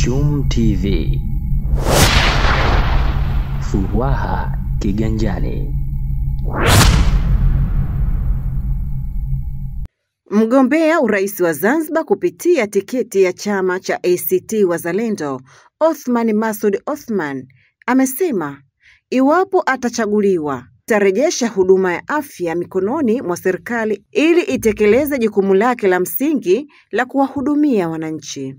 Chum TV. Furaha kiganjani. Mgombea urais wa Zanzibar kupitia tiketi ya chama cha ACT Wazalendo, Othman Masoud Othman, amesema iwapo atachaguliwa, atarejesha huduma ya afya mikononi mwa serikali ili itekeleze jukumu lake la msingi la kuwahudumia wananchi.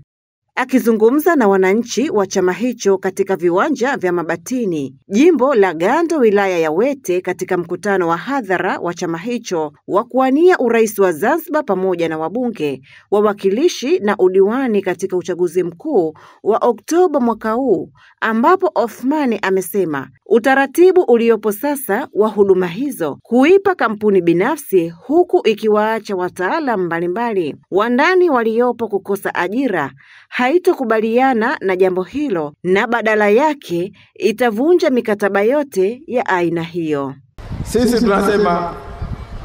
Akizungumza na wananchi wa chama hicho katika viwanja vya Mabatini, jimbo la Gando, wilaya ya Wete, katika mkutano wa hadhara wa chama hicho wa kuwania urais wa Zanzibar pamoja na wabunge, wawakilishi na udiwani katika uchaguzi mkuu wa Oktoba mwaka huu, ambapo Othman amesema utaratibu uliopo sasa wa huduma hizo kuipa kampuni binafsi, huku ikiwaacha wataalamu mbalimbali wa ndani waliopo kukosa ajira, haitokubaliana na jambo hilo na badala yake itavunja mikataba yote ya aina hiyo. Sisi tunasema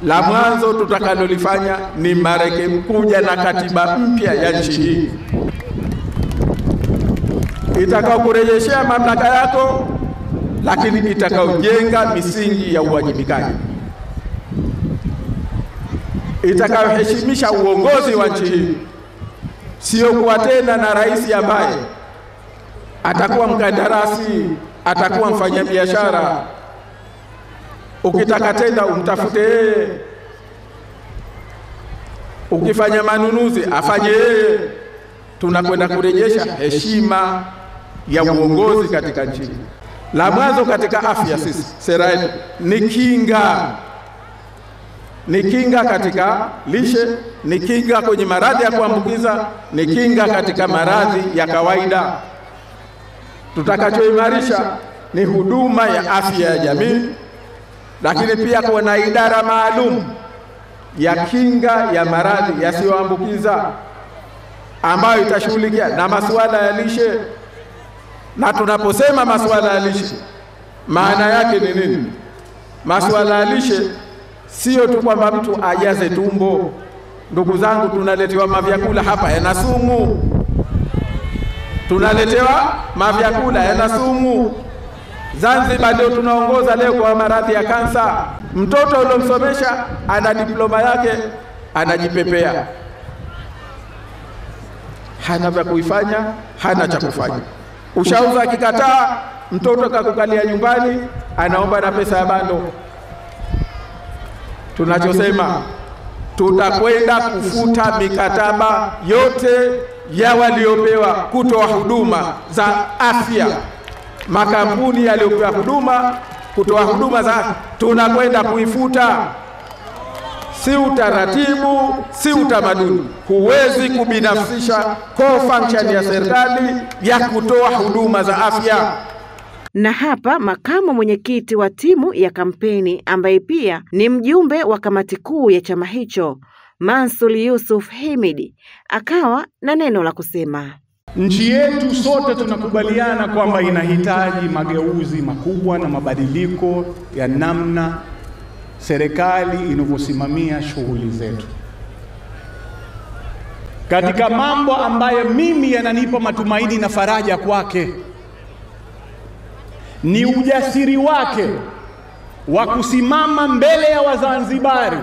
la mwanzo tutakalolifanya ni marekebisho na katiba mpya ya nchi hii itakao kurejeshea mamlaka yako, lakini itakaojenga misingi ya uwajibikaji, itakayoheshimisha uongozi wa nchi hii, sio kuwa tena na rais ambaye atakuwa mkandarasi, atakuwa mfanyabiashara, ukitaka tenda umtafute yeye, ukifanya manunuzi afanye yeye. Tunakwenda kurejesha heshima ya uongozi katika nchi. La mwanzo katika afya, sisi sera yetu ni kinga katika lishe, ni kinga kwenye maradhi ya kuambukiza, ni kinga katika maradhi ya kawaida. Tutakachoimarisha ni huduma ya afya ya jamii, lakini pia kuwa na idara maalum ya kinga ya maradhi yasiyoambukiza ambayo itashughulikia na masuala ya lishe. Na tunaposema masuala ya lishe, maana yake ni nini? Masuala ya lishe sio tu kwamba mtu ajaze tumbo. Ndugu zangu, tunaletewa mavyakula hapa yana sumu. Tunaletewa mavyakula yana sumu. Zanzibar ndio tunaongoza leo kwa maradhi ya kansa. Mtoto uliomsomesha ana diploma yake, anajipepea, hana vya kuifanya, hana cha kufanya. Ushauza akikataa, mtoto kakukalia nyumbani, anaomba na pesa ya bando. Tunachosema tutakwenda kufuta mikataba yote ya waliopewa kutoa huduma za afya. Makampuni yaliyopewa huduma kutoa huduma za tunakwenda kuifuta. Si utaratibu, si utamaduni. Huwezi kubinafsisha core function ya serikali ya kutoa huduma za afya. Na hapa makamu mwenyekiti wa timu ya kampeni ambaye pia ni mjumbe wa kamati kuu ya chama hicho, Mansur Yusuf Hemidi, akawa na neno la kusema. Nchi yetu sote tunakubaliana kwamba inahitaji mageuzi makubwa na mabadiliko ya namna serikali inavyosimamia shughuli zetu. Katika mambo ambayo mimi yananipa matumaini na faraja kwake ni ujasiri wake wa kusimama mbele ya Wazanzibari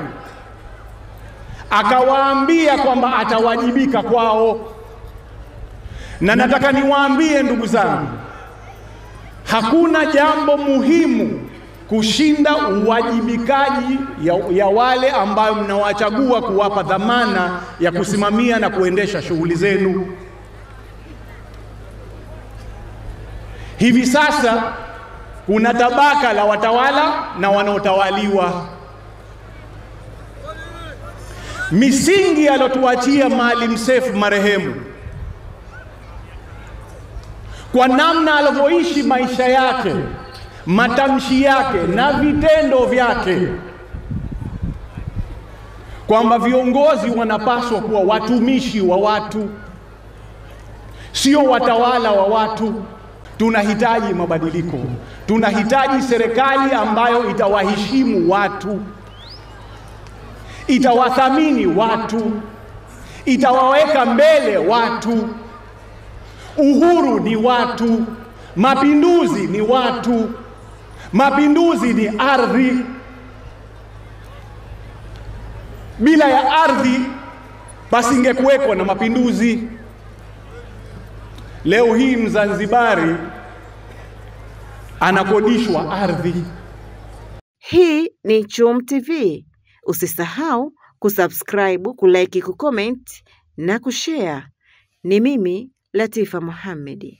akawaambia kwamba atawajibika kwao. Na nataka niwaambie ndugu zangu, hakuna jambo muhimu kushinda uwajibikaji ya wale ambao mnawachagua kuwapa dhamana ya kusimamia na kuendesha shughuli zenu. Hivi sasa kuna tabaka la watawala na wanaotawaliwa. Misingi aliyotuachia Maalim Seif marehemu, kwa namna alivyoishi maisha yake, matamshi yake na vitendo vyake, kwamba viongozi wanapaswa kuwa watumishi wa watu, sio watawala wa watu. Tunahitaji mabadiliko. Tunahitaji serikali ambayo itawaheshimu watu, itawathamini watu, itawaweka mbele watu. Uhuru ni watu, mapinduzi ni watu, mapinduzi ni ardhi. Bila ya ardhi basi ingekuweko na mapinduzi. Leo hii Mzanzibari anakodishwa ardhi. Hii ni Chum TV. Usisahau kusubscribe, kulike, kucomment na kushare. Ni mimi Latifa Mohamed.